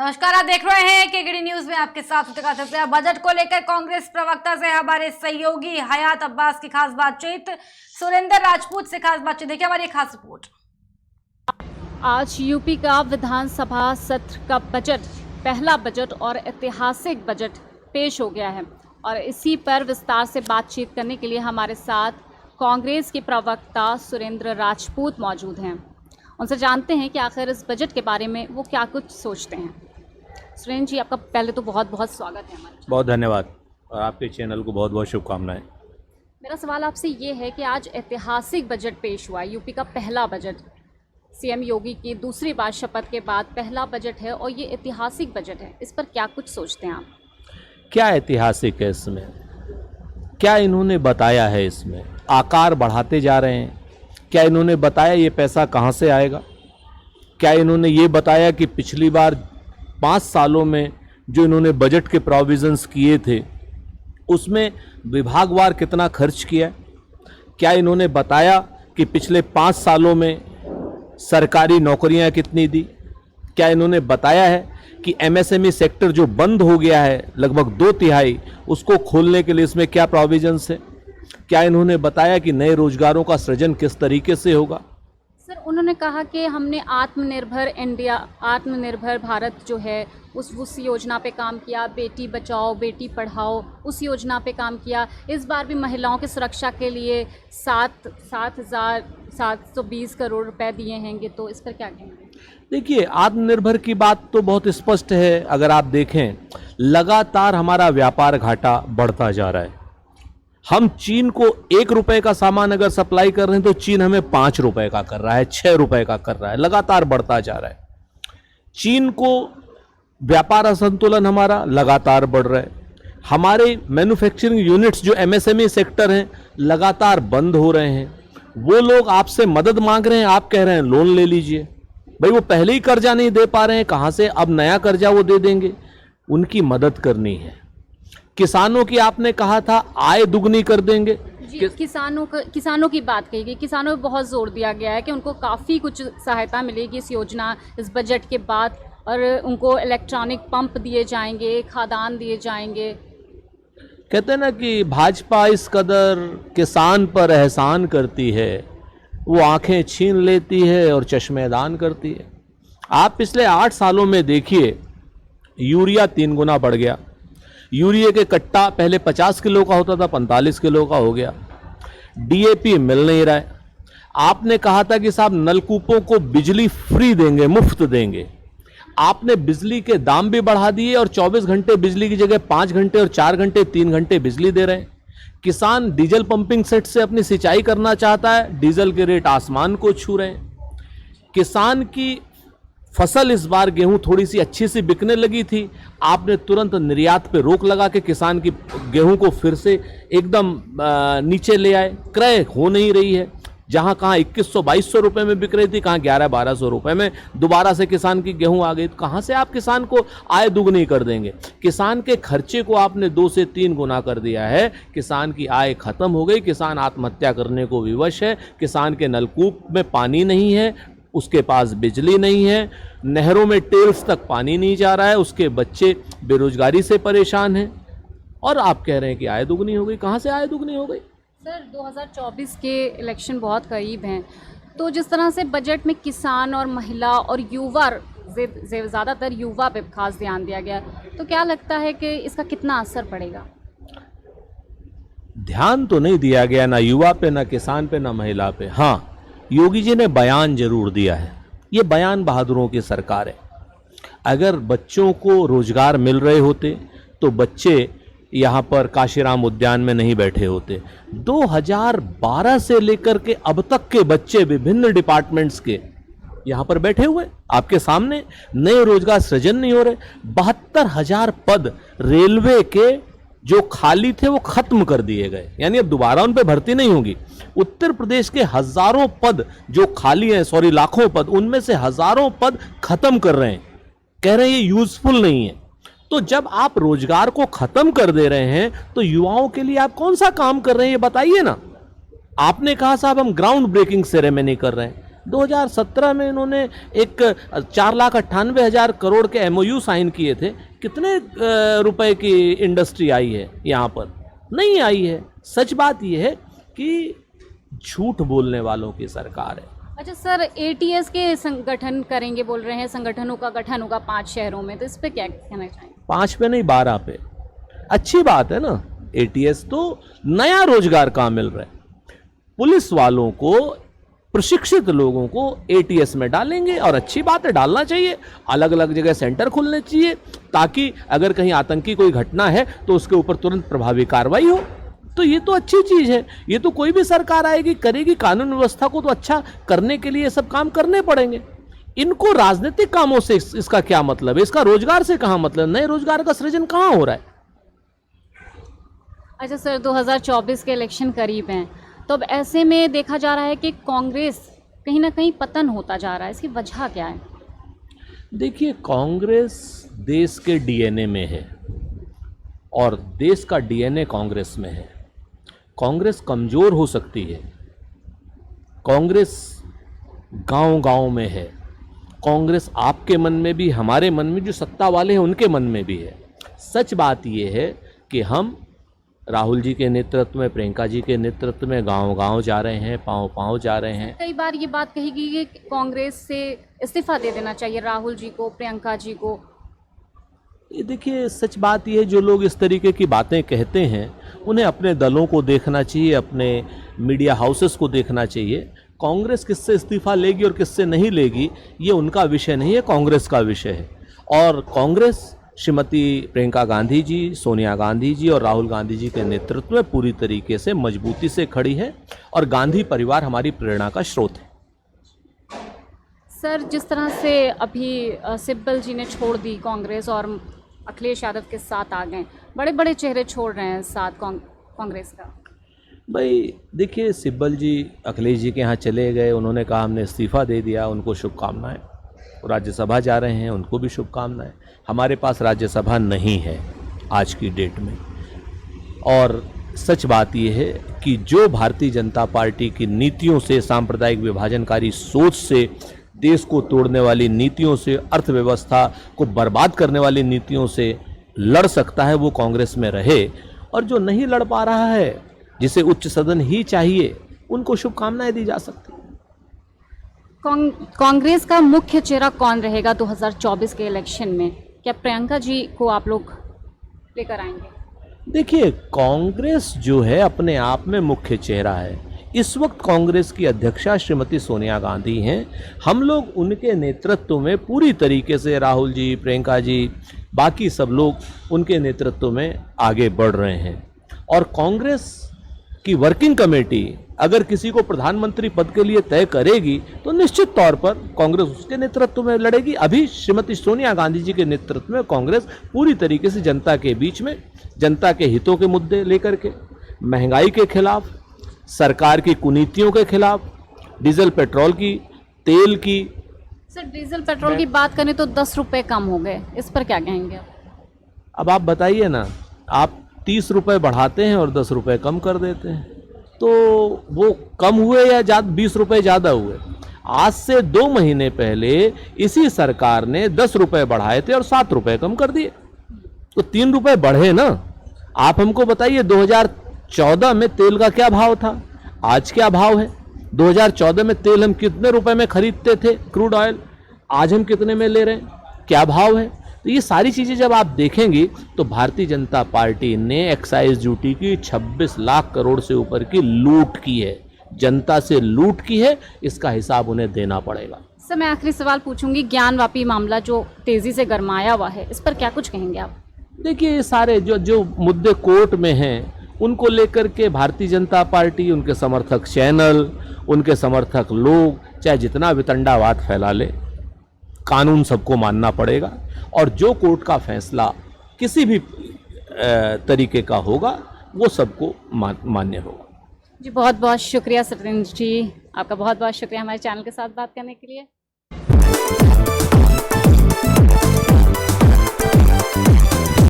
नमस्कार, आप देख रहे हैं केकेडी न्यूज में आपके साथ बजट को लेकर कांग्रेस प्रवक्ता से हमारे सहयोगी हयात अब्बास की खास बातचीत, सुरेंद्र राजपूत से खास बातचीत। देखिए हमारी खास रिपोर्ट। आज यूपी का विधानसभा सत्र का बजट, पहला बजट और ऐतिहासिक बजट पेश हो गया है और इसी पर विस्तार से बातचीत करने के लिए हमारे साथ कांग्रेस के प्रवक्ता सुरेंद्र राजपूत मौजूद हैं। उनसे जानते हैं कि आखिर इस बजट के बारे में वो क्या कुछ सोचते हैं। सुरेंद्र जी, आपका पहले तो बहुत बहुत स्वागत है हमारे। बहुत धन्यवाद और आपके चैनल को बहुत बहुत शुभकामनाएं। मेरा सवाल आपसे ये है कि आज ऐतिहासिक बजट पेश हुआ है, यूपी का पहला बजट, सीएम योगी की दूसरी बार शपथ के बाद पहला बजट है और ये ऐतिहासिक बजट है, इस पर क्या कुछ सोचते हैं आप? क्या ऐतिहासिक है इसमें? क्या इन्होंने बताया है? इसमें आकार बढ़ाते जा रहे हैं। क्या इन्होंने बताया ये पैसा कहाँ से आएगा? क्या इन्होंने ये बताया कि पिछली बार 5 सालों में जो इन्होंने बजट के प्रोविजंस किए थे उसमें विभागवार कितना खर्च किया? क्या इन्होंने बताया कि पिछले 5 सालों में सरकारी नौकरियां कितनी दी? क्या इन्होंने बताया है कि एमएसएमई सेक्टर जो बंद हो गया है लगभग 2/3, उसको खोलने के लिए इसमें क्या प्रोविजंस है? क्या इन्होंने बताया कि नए रोजगारों का सृजन किस तरीके से होगा? सर, उन्होंने कहा कि हमने आत्मनिर्भर इंडिया, आत्मनिर्भर भारत जो है उस योजना पे काम किया, बेटी बचाओ बेटी पढ़ाओ उस योजना पे काम किया। इस बार भी महिलाओं की सुरक्षा के लिए 7,720 करोड़ रुपए दिए हैंगे, तो इस पर क्या कहेंगे? देखिए, आत्मनिर्भर की बात तो बहुत स्पष्ट है। अगर आप देखें, लगातार हमारा व्यापार घाटा बढ़ता जा रहा है। हम चीन को 1 रुपए का सामान अगर सप्लाई कर रहे हैं तो चीन हमें 5 रुपए का कर रहा है, 6 रुपए का कर रहा है, लगातार बढ़ता जा रहा है। चीन को व्यापार असंतुलन हमारा लगातार बढ़ रहा है। हमारे मैन्युफैक्चरिंग यूनिट्स जो एमएसएमई सेक्टर हैं लगातार बंद हो रहे हैं। वो लोग आपसे मदद मांग रहे हैं, आप कह रहे हैं लोन ले लीजिए। भाई, वो पहले ही कर्जा नहीं दे पा रहे हैं, कहां से अब नया कर्जा वो दे देंगे? उनकी मदद करनी है। किसानों की आपने कहा था आय दुगनी कर देंगे। किसानों की बात कही गई, किसानों पर बहुत जोर दिया गया है कि उनको काफ़ी कुछ सहायता मिलेगी इस योजना, इस बजट के बाद, और उनको इलेक्ट्रॉनिक पंप दिए जाएंगे, खादान दिए जाएंगे। कहते हैं ना कि भाजपा इस कदर किसान पर एहसान करती है, वो आंखें छीन लेती है और चश्मेदान करती है। आप पिछले 8 सालों में देखिए, यूरिया 3 गुना बढ़ गया। यूरिया के कट्टा पहले 50 किलो का होता था, 45 किलो का हो गया। डीएपी मिल नहीं रहा है। आपने कहा था कि साहब नलकूपों को बिजली फ्री देंगे, मुफ्त देंगे। आपने बिजली के दाम भी बढ़ा दिए और 24 घंटे बिजली की जगह 5 घंटे और 4 घंटे 3 घंटे बिजली दे रहे हैं। किसान डीजल पंपिंग सेट से अपनी सिंचाई करना चाहता है, डीजल के रेट आसमान को छू रहे हैं। किसान की फसल इस बार गेहूं थोड़ी सी अच्छी सी बिकने लगी थी, आपने तुरंत निर्यात पे रोक लगा के किसान की गेहूं को फिर से एकदम नीचे ले आए। क्रय हो नहीं रही है। जहां कहां 2100-2200 रुपए में बिक रही थी, कहां 1100-1200 रुपए में दोबारा से किसान की गेहूं आ गई। तो कहां से आप किसान को आय दुगनी कर देंगे? किसान के खर्चे को आपने 2 से 3 गुना कर दिया है। किसान की आय खत्म हो गई। किसान आत्महत्या करने को विवश है। किसान के नलकूप में पानी नहीं है, उसके पास बिजली नहीं है, नहरों में टेल्स तक पानी नहीं जा रहा है, उसके बच्चे बेरोजगारी से परेशान हैं, और आप कह रहे हैं कि आय दुगनी हो गई। कहां से आय दुगनी हो गई? सर, 2024 के इलेक्शन बहुत करीब हैं, तो जिस तरह से बजट में किसान और महिला और युवा, ज़्यादातर युवा पे खास ध्यान दिया गया, तो क्या लगता है कि इसका कितना असर पड़ेगा? ध्यान तो नहीं दिया गया, ना युवा पे, ना किसान पे, ना महिला पे। हाँ, योगी जी ने बयान जरूर दिया है। ये बयान बहादुरों की सरकार है। अगर बच्चों को रोजगार मिल रहे होते तो बच्चे यहाँ पर काशीराम उद्यान में नहीं बैठे होते। 2012 से लेकर के अब तक के बच्चे विभिन्न डिपार्टमेंट्स के यहाँ पर बैठे हुए आपके सामने। नए रोजगार सृजन नहीं हो रहे। 72,000 पद रेलवे के जो खाली थे वो खत्म कर दिए गए, यानी अब दोबारा उन पे भर्ती नहीं होगी। उत्तर प्रदेश के हजारों पद जो खाली हैं, लाखों पद, उनमें से हजारों पद खत्म कर रहे हैं। कह रहे हैं ये यूजफुल नहीं है। तो जब आप रोजगार को खत्म कर दे रहे हैं तो युवाओं के लिए आप कौन सा काम कर रहे हैं, ये बताइए ना। आपने कहा साहब हम ग्राउंड ब्रेकिंग सेरेमनी कर रहे हैं। 2017 में इन्होंने एक 4,98,000 करोड़ के MOU साइन किए थे। कितने रुपए की इंडस्ट्री आई है यहाँ पर? नहीं आई है। सच बात यह है कि झूठ बोलने वालों की सरकार है। अच्छा सर, ATS के संगठन करेंगे बोल रहे हैं, संगठनों का गठन होगा 5 शहरों में, तो इस पे क्या कहना चाहेंगे? 5 पे नहीं, 12 पे। अच्छी बात है ना। ATS तो नया रोजगार कहाँ मिल रहा है। पुलिस वालों को, प्रशिक्षित लोगों को ATS में डालेंगे, और अच्छी बात है, डालना चाहिए। अलग अलग जगह सेंटर खुलने चाहिए ताकि अगर कहीं आतंकी कोई घटना है तो उसके ऊपर तुरंत प्रभावी कार्रवाई हो। तो ये तो अच्छी चीज है। ये तो कोई भी सरकार आएगी करेगी। कानून व्यवस्था को तो अच्छा करने के लिए ये सब काम करने पड़ेंगे। इनको राजनीतिक कामों से इसका क्या मतलब है? इसका रोजगार से कहाँ मतलब? नए रोजगार का सृजन कहाँ हो रहा है? अच्छा सर, 2024 के इलेक्शन करीब हैं, तो अब ऐसे में देखा जा रहा है कि कांग्रेस कहीं ना कहीं पतन होता जा रहा है। इसकी वजह क्या है? देखिए, कांग्रेस देश के DNA में है और देश का DNA कांग्रेस में है। कांग्रेस कमज़ोर हो सकती है। कांग्रेस गांव-गांव में है। कांग्रेस आपके मन में भी, हमारे मन में, जो सत्ता वाले हैं उनके मन में भी है। सच बात यह है कि हम राहुल जी के नेतृत्व में, प्रियंका जी के नेतृत्व में गांव-गांव जा रहे हैं, पाँव-पाँव जा रहे हैं। कई बार ये बात कही गई कि कांग्रेस से इस्तीफा दे देना चाहिए राहुल जी को, प्रियंका जी को। ये देखिए, सच बात ये है, जो लोग इस तरीके की बातें कहते हैं उन्हें अपने दलों को देखना चाहिए, अपने मीडिया हाउसेस को देखना चाहिए। कांग्रेस किससे इस्तीफा लेगी और किससे नहीं लेगी ये उनका विषय नहीं है, कांग्रेस का विषय है। और कांग्रेस श्रीमती प्रियंका गांधी जी, सोनिया गांधी जी और राहुल गांधी जी के नेतृत्व में पूरी तरीके से मजबूती से खड़ी है, और गांधी परिवार हमारी प्रेरणा का स्रोत है। सर, जिस तरह से अभी सिब्बल जी ने छोड़ दी कांग्रेस और अखिलेश यादव के साथ आ गए, बड़े बड़े चेहरे छोड़ रहे हैं साथ कांग्रेस का। भाई देखिए, सिब्बल जी अखिलेश जी के यहाँ चले गए, उन्होंने कहा हमने इस्तीफा दे दिया, उनको शुभकामनाएं। राज्यसभा जा रहे हैं, उनको भी शुभकामनाएं। हमारे पास राज्यसभा नहीं है आज की डेट में। और सच बात यह है कि जो भारतीय जनता पार्टी की नीतियों से, सांप्रदायिक विभाजनकारी सोच से, देश को तोड़ने वाली नीतियों से, अर्थव्यवस्था को बर्बाद करने वाली नीतियों से लड़ सकता है, वो कांग्रेस में रहे। और जो नहीं लड़ पा रहा है, जिसे उच्च सदन ही चाहिए, उनको शुभकामनाएं दी जा सकती है। कांग्रेस का मुख्य चेहरा कौन रहेगा 2024 के इलेक्शन में? क्या प्रियंका जी को आप लोग लेकर आएंगे? देखिए, कांग्रेस जो है अपने आप में मुख्य चेहरा है। इस वक्त कांग्रेस की अध्यक्षा श्रीमती सोनिया गांधी हैं। हम लोग उनके नेतृत्व में पूरी तरीके से, राहुल जी, प्रियंका जी, बाकी सब लोग उनके नेतृत्व में आगे बढ़ रहे हैं। और कांग्रेस की वर्किंग कमेटी अगर किसी को प्रधानमंत्री पद के लिए तय करेगी तो निश्चित तौर पर कांग्रेस उसके नेतृत्व में लड़ेगी। अभी श्रीमती सोनिया गांधी जी के नेतृत्व में कांग्रेस पूरी तरीके से जनता के बीच में, जनता के हितों के मुद्दे लेकर के, महंगाई के खिलाफ, सरकार की कुनीतियों के खिलाफ, डीजल पेट्रोल की, तेल की। सर, डीजल पेट्रोल की बात करें तो 10 रुपये कम हो गए, इस पर क्या कहेंगे आप? अब आप बताइए ना, आप 30 रुपये बढ़ाते हैं और 10 रुपये कम कर देते हैं, तो वो कम हुए या 20 रुपये ज़्यादा हुए? आज से 2 महीने पहले इसी सरकार ने 10 रुपये बढ़ाए थे और 7 रुपये कम कर दिए, तो 3 रुपये बढ़े ना। आप हमको बताइए, 2014 में तेल का क्या भाव था, आज क्या भाव है? 2014 में तेल हम कितने रुपए में खरीदते थे, क्रूड ऑयल, आज हम कितने में ले रहे हैं, क्या भाव है? तो ये सारी चीज़ें जब आप देखेंगी तो भारतीय जनता पार्टी ने एक्साइज ड्यूटी की 26 लाख करोड़ से ऊपर की लूट की है, जनता से लूट की है। इसका हिसाब उन्हें देना पड़ेगा। सर, मैं आखिरी सवाल पूछूंगी, ज्ञानवापी मामला जो तेजी से गरमाया हुआ है, इस पर क्या कुछ कहेंगे आप? देखिए, ये सारे जो मुद्दे कोर्ट में हैं उनको लेकर के भारतीय जनता पार्टी, उनके समर्थक चैनल, उनके समर्थक लोग चाहे जितना वितंडावाद फैला ले, कानून सबको मानना पड़ेगा। और जो कोर्ट का फैसला किसी भी तरीके का होगा वो सबको मान्य होगा। जी, बहुत बहुत शुक्रिया सत्येंद्र जी, आपका बहुत बहुत शुक्रिया हमारे चैनल के साथ बात करने के लिए।